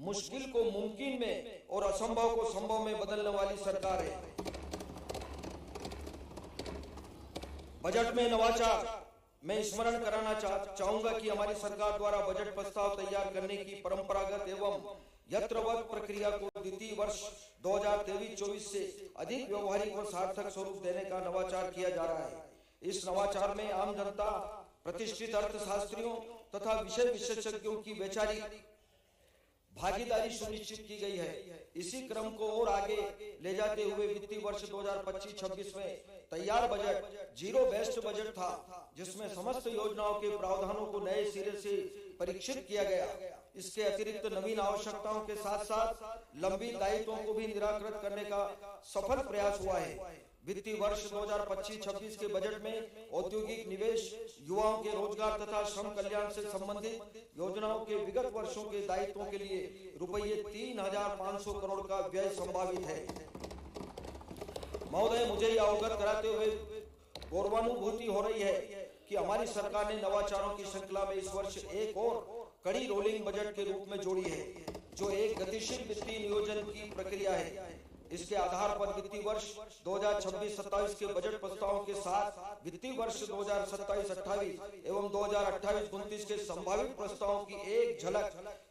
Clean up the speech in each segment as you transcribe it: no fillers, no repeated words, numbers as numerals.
मुश्किल को मुमकिन में और असंभव को संभव में बदलने वाली सरकार है। बजट में नवाचार, मैं स्मरण कराना चाहूंगा कि हमारी सरकार द्वारा बजट प्रस्ताव तैयार करने की परंपरागत एवं यत्रवत प्रक्रिया को द्वितीय वर्ष 2023-24 से अधिक व्यवहारिक व सार्थक स्वरूप देने का नवाचार किया जा रहा है। इस नवाचार में आम जनता, प्रतिष्ठित अर्थशास्त्रियों तथा विषय विशेषज्ञों की वैचारिक भागीदारी सुनिश्चित की गई है। इसी क्रम को और आगे ले जाते हुए वित्तीय वर्ष 2025-26 में तैयार बजट जीरो बेस्ड बजट था, जिसमें समस्त योजनाओं के प्रावधानों को नए सिरे से परीक्षित किया गया। इसके अतिरिक्त नवीन आवश्यकताओं के साथ साथ लंबित दायित्वों को भी निराकृत करने का सफल प्रयास हुआ है। वित्तीय वर्ष 2025-26 के बजट में औद्योगिक निवेश, युवाओं के रोजगार तथा श्रम कल्याण से संबंधित योजनाओं के विगत वर्षों के दायित्वों के लिए रुपये 3,500 करोड़ का व्यय संभावित है। महोदय, मुझे यह अवगत कराते हुए गौरवानुभूति हो रही है कि हमारी सरकार ने नवाचारों की श्रृंखला में इस वर्ष एक और कड़ी रोलिंग बजट के रूप में जोड़ी है, जो एक गतिशील वित्तीय नियोजन की प्रक्रिया है। इसके आधार पर वित्तीय वर्ष 2026-27 के बजट प्रस्तावों के साथ वित्तीय वर्ष 2027-28 एवं 2028-29 के संभावित प्रस्तावों की एक झलक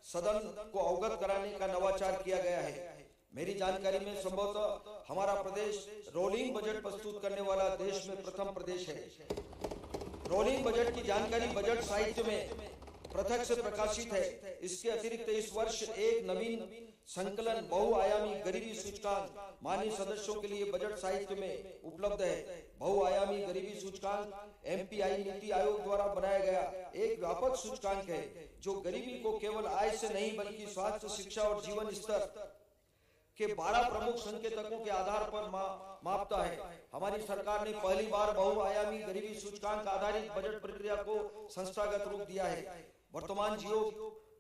सदन को अवगत कराने का नवाचार किया गया है। मेरी जानकारी में संभवतः हमारा प्रदेश रोलिंग बजट प्रस्तुत करने वाला देश में प्रथम प्रदेश है। रोलिंग बजट की जानकारी बजट साहित्य में पृथक से प्रकाशित है। इसके अतिरिक्त इस वर्ष एक नवीन संकलन बहुआयामी गरीबी सूचकांक माननीय सदस्यों के लिए बजट साहित्य में उपलब्ध है। बहुआयामी गरीबी सूचकांक MPI नीति आयोग द्वारा बनाया गया एक व्यापक सूचकांक है, जो गरीबी को केवल आय से नहीं बल्कि स्वास्थ्य, शिक्षा और जीवन स्तर के 12 प्रमुख संकेतकों के आधार पर मापता है। हमारी सरकार ने पहली बार बहुआयामी गरीबी सूचकांक आधारित बजट प्रक्रिया को संस्थागत रूप दिया है। वर्तमान जियो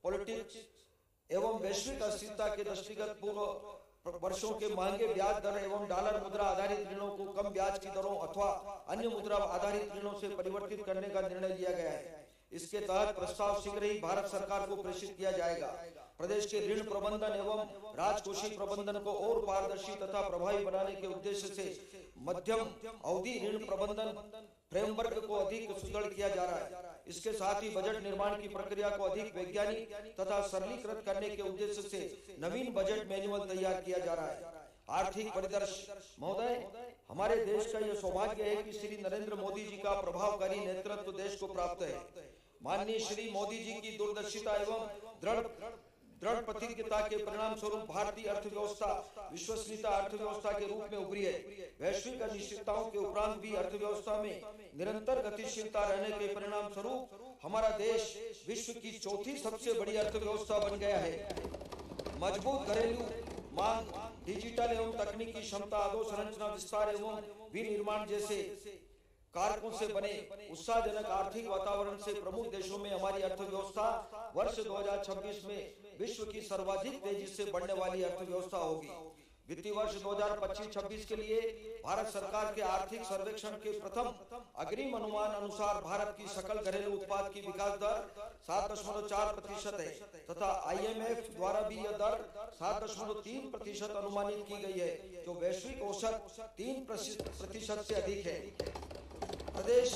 पॉलिटिक्स एवं वैश्विक अस्थिरता के दृष्टिगत पूर्व वर्षों के महंगे ब्याज दर एवं डॉलर मुद्रा आधारित ऋणों को कम ब्याज की दरों अथवा अन्य मुद्रा आधारित ऋणों से परिवर्तित करने का निर्णय लिया गया है। इसके तहत प्रस्ताव शीघ्र ही भारत सरकार को प्रेषित किया जाएगा। प्रदेश के ऋण प्रबंधन एवं राजकोषीय प्रबंधन को और पारदर्शी तथा प्रभावी बनाने के उद्देश्य से मध्यम अवधि ऋण प्रबंधन फ्रेमवर्क को अधिक सुदृढ़ किया जा रहा है। इसके साथ ही बजट निर्माण की प्रक्रिया को अधिक वैज्ञानिक तथा सरलीकृत करने के उद्देश्य से नवीन बजट मैनुअल तैयार किया जा रहा है। आर्थिक परिदृश्य, महोदय, हमारे देश का यह सौभाग्य है कि श्री नरेंद्र मोदी जी का प्रभावकारी नेतृत्व देश को प्राप्त है। माननीय श्री मोदी जी की दूरदर्शिता एवं दृढ़ प्रतिज्ञता के परिणाम स्वरूप भारतीय अर्थव्यवस्था विश्वसनीयता अर्थव्यवस्था के रूप में उभरी है। वैश्विक अनिश्चितताओं के उपरांत भी अर्थव्यवस्था में निरंतर गतिशीलता रहने के परिणाम स्वरूप हमारा देश विश्व की चौथी सबसे बड़ी अर्थव्यवस्था बन गया है। मजबूत घरेलू मांग, डिजिटल एवं तकनीकी क्षमता, अधोसंरचना विस्तार एवं विनिर्माण जैसे कारकों से बने उत्साहजनक आर्थिक वातावरण से प्रमुख देशों में हमारी अर्थव्यवस्था वर्ष 2026 में विश्व की सर्वाधिक तेजी से बढ़ने वाली अर्थव्यवस्था होगी। वित्तीय वर्ष 2025-26 के लिए भारत सरकार के आर्थिक सर्वेक्षण के प्रथम अग्रिम अनुमान अनुसार भारत की सकल घरेलू उत्पाद की विकास दर 7.4% है तथा IMF द्वारा भी यह दर 7.3% अनुमानित की गई है, जो वैश्विक औसत 3% से अधिक है। प्रदेश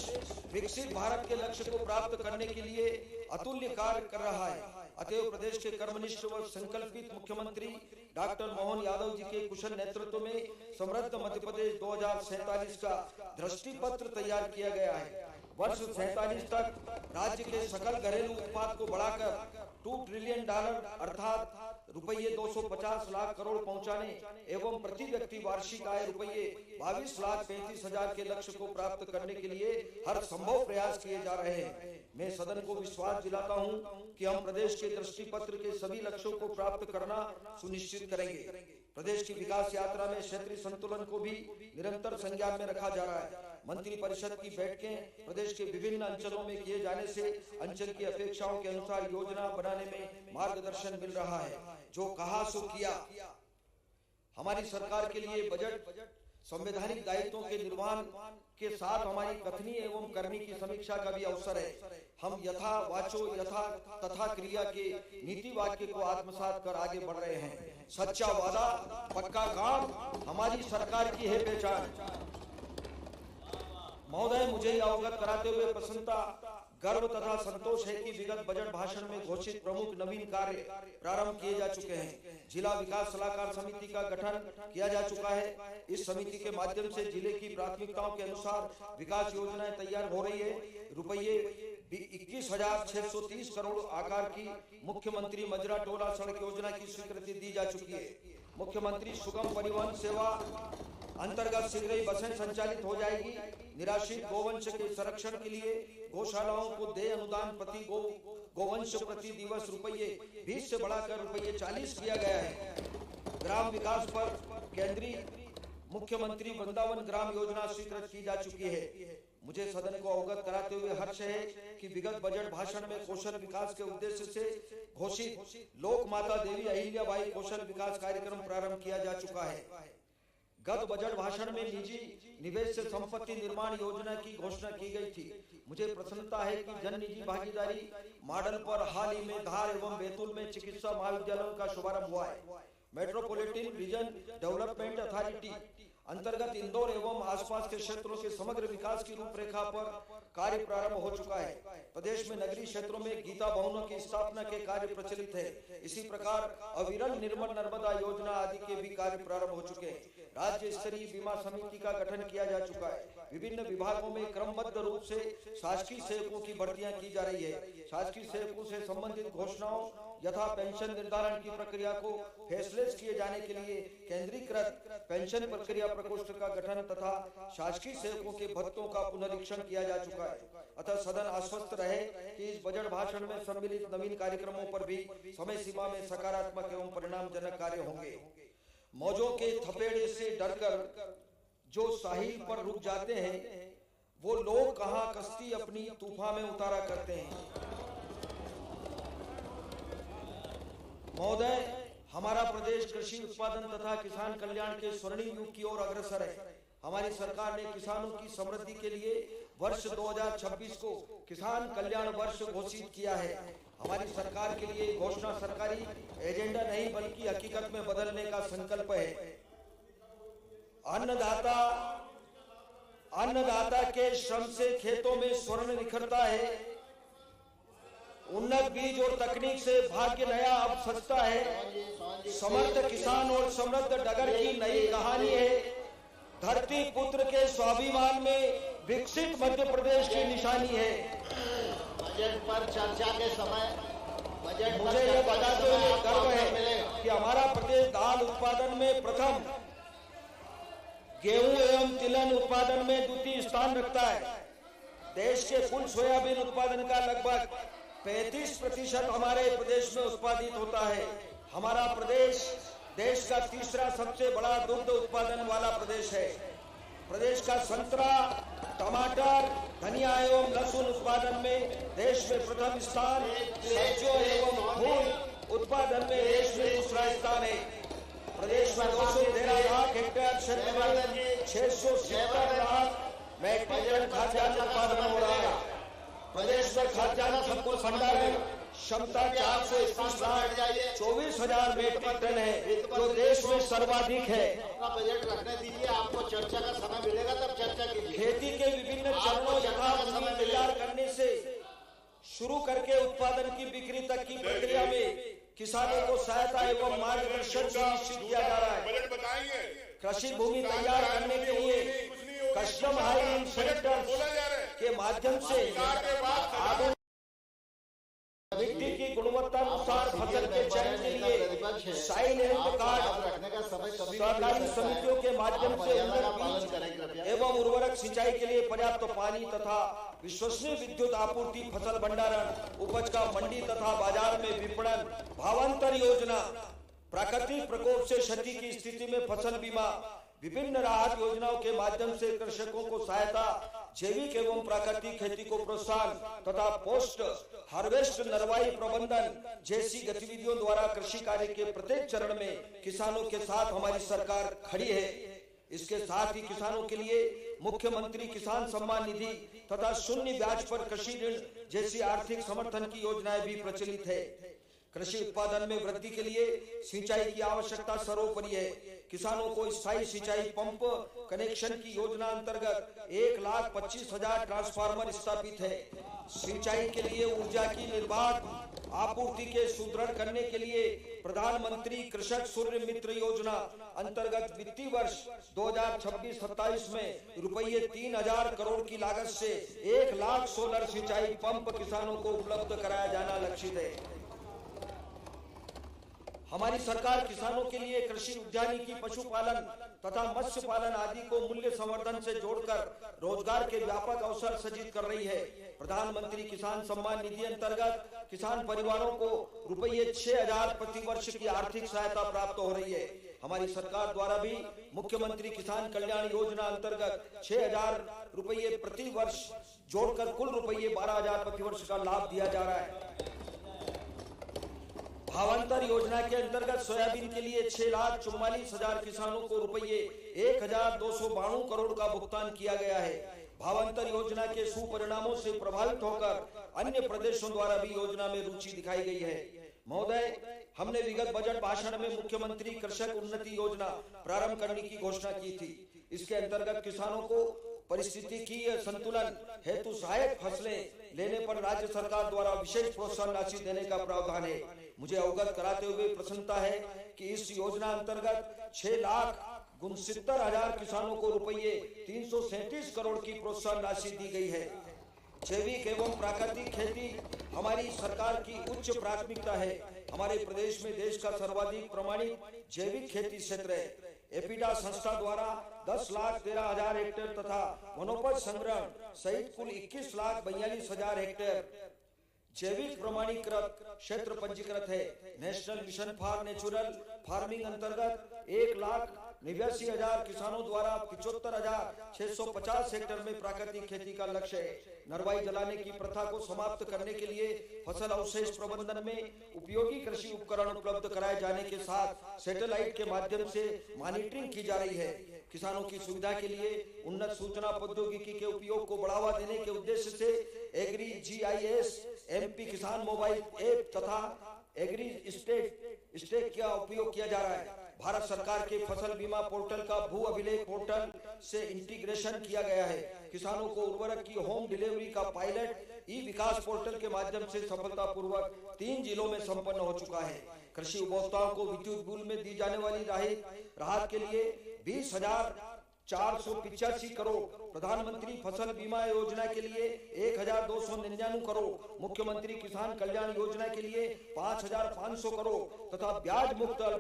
विकसित भारत के लक्ष्य को प्राप्त करने के लिए अतुल्य कार्य कर रहा है। अतएव प्रदेश के कर्मनिष्ठ व संकल्पित मुख्यमंत्री डॉक्टर मोहन यादव जी के कुशल नेतृत्व में समृद्ध मध्य प्रदेश 2047 का दृष्टि पत्र तैयार किया गया है। वर्ष 47 तक राज्य के सकल घरेलू उत्पाद को बढ़ाकर $2 ट्रिलियन अर्थात रुपये 250 लाख करोड़ पहुंचाने एवं प्रति व्यक्ति वार्षिक आय रुपये 22,35,000 के लक्ष्य को प्राप्त करने के लिए हर संभव प्रयास किए जा रहे हैं। मैं सदन को विश्वास दिलाता हूं कि हम प्रदेश के दृष्टि पत्र के सभी लक्ष्यों को प्राप्त करना सुनिश्चित करेंगे। प्रदेश की विकास यात्रा में क्षेत्रीय संतुलन को भी निरंतर संज्ञान में रखा जा रहा है। मंत्री परिषद की बैठकें प्रदेश के विभिन्न अंचलों में किए जाने से अंचल की अपेक्षाओं के अनुसार योजना बनाने में मार्गदर्शन मिल रहा है। जो कहा सो किया। हमारी सरकार के लिए बजट संवैधानिक दायित्वों के निर्वहन के साथ हमारी कथनी एवं करनी की समीक्षा का भी अवसर है। हम यथा वाचो यथा तथा क्रिया के नीति वाक्य को आत्मसात कर आगे बढ़ रहे हैं। सच्चा वादा पक्का काम हमारी सरकार की है पहचान। महोदय, मुझे यह अवगत कराते हुए प्रसन्नता, गर्व तथा संतोष है कि विगत बजट भाषण में घोषित प्रमुख नवीन कार्य प्रारंभ किए जा चुके हैं। जिला विकास सलाहकार समिति का गठन किया जा चुका है। इस समिति के माध्यम से जिले की प्राथमिकताओं के अनुसार विकास योजनाएं तैयार हो रही है। रुपये 21,630 करोड़ आकार की मुख्यमंत्री मजरा टोला सड़क योजना की स्वीकृति दी जा चुकी है। मुख्यमंत्री सुगम परिवहन सेवा अंतर्गत शीघ्र ही बसें संचालित हो जाएगी। निराश्रित गोवंश के संरक्षण के लिए गौशालाओं को दे अनुदान प्रति गोवंश प्रति दिवस रुपये 20 से बढ़ाकर रुपये 40 किया गया है। ग्राम विकास पर केंद्रीय मुख्यमंत्री वृंदावन ग्राम योजना स्वीकृत की जा चुकी है। मुझे सदन को अवगत कराते हुए हर्ष है कि विगत बजट भाषण में कौशल विकास के उद्देश्य से घोषित लोक माता देवी अहिल्याबाई कौशल विकास कार्यक्रम प्रारंभ किया जा चुका है। गत बजट भाषण में निजी निवेश से संपत्ति निर्माण योजना की घोषणा की गई थी। मुझे प्रसन्नता है कि जन निजी भागीदारी मॉडल पर हाल ही में धार एवं बैतूल में चिकित्सा महाविद्यालयों का शुभारंभ हुआ है। मेट्रोपॉलिटन रीजन डेवलपमेंट अथॉरिटी अंतर्गत इंदौर एवं आसपास के क्षेत्रों के समग्र विकास की रूपरेखा पर कार्य प्रारंभ हो चुका है। प्रदेश में नगरीय क्षेत्रों में गीता भवनों की स्थापना के कार्य प्रचलित है। इसी प्रकार अविरल निर्मल नर्मदा योजना आदि के भी कार्य प्रारंभ हो चुके हैं। राज्य स्तरीय बीमा समिति का गठन किया जा चुका है। विभिन्न विभागों में क्रमबद्ध रूप से शासकीय सेवकों की भर्तियां की जा रही है। शासकीय सेवकों से संबंधित घोषणाओं यथा पेंशन निर्धारण की प्रक्रिया को फैसले किए जाने के लिए केंद्रीकृत पेंशन प्रक्रिया प्रकोष्ठ का गठन तथा शासकीय सेवकों के भत्तों का पुनरीक्षण किया जा चुका है। अतः सदन आश्वस्त रहे कि इस बजट भाषण में सम्मिलित नवीन कार्यक्रमों पर भी समय सीमा में सकारात्मक एवं परिणामजनक कार्य होंगे। मौजों के थपेड़े से डरकर जो साहिल पर रुक जाते हैं, वो लोग कहां कश्ती अपनी तूफान में उतारा करते हैं। महोदय, हमारा प्रदेश कृषि उत्पादन तथा किसान कल्याण के स्वर्णिम युग की ओर अग्रसर है। हमारी सरकार ने किसानों की समृद्धि के लिए वर्ष 2026 को किसान कल्याण वर्ष घोषित किया है। हमारी सरकार के लिए घोषणा सरकारी एजेंडा नहीं बल्कि हकीकत में बदलने का संकल्प है। अन्नदाता के श्रम से खेतों में स्वर्ण निखरता है। उन्नत बीज और तकनीक से भाग्य नया अब सजता है। समर्थ किसान और समृद्ध डगर की नई कहानी है। धरती पुत्र के स्वाभिमान में विकसित मध्य प्रदेश की निशानी है। बजट पर चर्चा के समय मुझे यह बताते हुए गर्व है कि हमारा प्रदेश दाल उत्पादन में प्रथम, गेहूं एवं तिलहन उत्पादन में द्वितीय स्थान रखता है। देश के कुल सोयाबीन उत्पादन का लगभग 35% हमारे प्रदेश में उत्पादित होता है। हमारा प्रदेश देश का तीसरा सबसे बड़ा दुग्ध उत्पादन वाला प्रदेश है। प्रदेश का संतरा, टमाटर, धनिया एवं लहसुन उत्पादन में देश में प्रथम स्थान, सब्जियों एवं फूल उत्पादन में देश में दूसरा स्थान है। प्रदेश में 213 लाख हेक्टेयर क्षेत्र में 670 लाख मैट्रिक टन खाद्यान्न उत्पादन हो रहा है। प्रदेश में खाद्यान्न संकुल भंडार में क्षमता 421 लाख 24,000 मैट्रिक टन है, जो देश में सर्वाधिक है। बजट रखने दीजिए, आपको चर्चा का समय मिलेगा तब चर्चा कीजिए। खेती के विभिन्न चरणों यथा भूमि तैयार करने से शुरू करके उत्पादन की बिक्री तक की प्रक्रिया में किसानों को सहायता एवं मार्गदर्शन सुनिश्चित किया जा रहा है। कृषि भूमि तैयार करने के लिए कस्टम हायरिंग सेंटर के माध्यम से मिट्टी की गुणवत्ता अनुसार फसल के चयन के लिए साइल हेल्थ कार्ड सहकारी समितियों के माध्यम से उन्नत बीज एवं उर्वरक सिंचाई के लिए पर्याप्त पानी तथा विश्वसनीय विद्युत आपूर्ति, फसल भंडारण, उपज का मंडी तथा बाजार में विपणन, भावांतर योजना, प्राकृतिक प्रकोप से क्षति की स्थिति में फसल बीमा, विभिन्न राहत योजनाओं के माध्यम से कृषकों को सहायता, जैविक एवं प्राकृतिक खेती को प्रोत्साहन तथा पोस्ट हार्वेस्ट नरवाई प्रबंधन जैसी गतिविधियों द्वारा कृषि कार्य के प्रत्येक चरण में किसानों के साथ हमारी सरकार खड़ी है। इसके साथ ही किसानों के लिए मुख्यमंत्री किसान सम्मान निधि तथा शून्य ब्याज पर कृषि ऋण जैसी आर्थिक समर्थन की योजनाएं भी प्रचलित है। कृषि उत्पादन में वृद्धि के लिए सिंचाई की आवश्यकता सर्वोपरि है। किसानों को स्थायी सिंचाई पंप कनेक्शन की योजना अंतर्गत 1,25,000 ट्रांसफार्मर स्थापित है। सिंचाई के लिए ऊर्जा की निर्बाध आपूर्ति के सुदृढ़ करने के लिए प्रधानमंत्री कृषक सूर्य मित्र योजना अंतर्गत वित्तीय वर्ष 2026-27 में रुपये 3,000 करोड़ की लागत से 1 लाख सोलर सिंचाई पंप किसानों को उपलब्ध कराया जाना लक्षित है। हमारी सरकार किसानों के लिए कृषि उद्यानिकी पशुपालन तथा मत्स्य पालन आदि को मूल्य संवर्धन से जोड़कर रोजगार के व्यापक अवसर सृजित कर रही है। प्रधानमंत्री किसान सम्मान निधि अंतर्गत किसान परिवारों को रुपये 6,000 प्रति वर्ष की आर्थिक सहायता प्राप्त हो रही है। हमारी सरकार द्वारा भी मुख्यमंत्री किसान कल्याण योजना अंतर्गत 6,000 रुपये प्रति वर्ष जोड़कर कुल रुपये 12,000 प्रति वर्ष का लाभ दिया जा रहा है। भावांतर योजना के अंतर्गत सोयाबीन के लिए 6,44,000 किसानों को रुपये 1,292 करोड़ का भुगतान किया गया है। भावांतर योजना के सुपरिणामों से प्रभावित होकर अन्य प्रदेशों द्वारा भी योजना में रुचि दिखाई गई है। महोदय, हमने विगत बजट भाषण में मुख्यमंत्री कृषक उन्नति योजना प्रारंभ करने की घोषणा की थी। इसके अंतर्गत किसानों को पारिस्थितिकीय संतुलन हेतु सहायक फसलें लेने पर राज्य सरकार द्वारा विशेष प्रोत्साहन राशि देने का प्रावधान है। मुझे अवगत कराते हुए प्रसन्नता है कि इस योजना अंतर्गत 6,69,000 किसानों को रुपये 337 करोड़ की प्रोत्साहन राशि दी गई है। जैविक एवं प्राकृतिक खेती हमारी सरकार की उच्च प्राथमिकता है। हमारे प्रदेश में देश का सर्वाधिक प्रमाणित जैविक खेती क्षेत्र है। एपिडा संस्था द्वारा 10,13,000 हेक्टेयर तथा वनोपज संग्रहण सहित कुल 21,42,000 हेक्टेयर जैविक प्रमाणीकृत क्षेत्र पंजीकृत है। National mission for natural farming अंतर्गत 1,89,000 किसानों द्वारा 75,650 हेक्टेयर में प्राकृतिक खेती का लक्ष्य है। नरवाई जलाने की प्रथा को समाप्त करने के लिए फसल अवशेष प्रबंधन में उपयोगी कृषि उपकरण उपलब्ध कराए जाने के साथ सैटेलाइट के माध्यम से मॉनिटरिंग की जा रही है। किसानों की सुविधा के लिए उन्नत सूचना प्रौद्योगिकी के उपयोग को बढ़ावा देने के उद्देश्य से एग्री GIS, MP किसान मोबाइल ऐप तथा एग्री स्टेट का उपयोग किया जा रहा है। भारत सरकार के फसल बीमा पोर्टल का भू अभिलेख पोर्टल से इंटीग्रेशन किया गया है। किसानों को उर्वरक की होम डिलीवरी का पायलट ई-विकास पोर्टल के माध्यम से सफलतापूर्वक 3 जिलों में संपन्न हो चुका है। कृषि उपभोक्ताओं को विद्युत बिल में दी जाने वाली राहत के लिए 20,485 करोड़, प्रधानमंत्री फसल बीमा योजना के लिए 1,299 करोड़, मुख्यमंत्री किसान कल्याण योजना के लिए 5,500 करोड़ तथा ब्याज मुक्त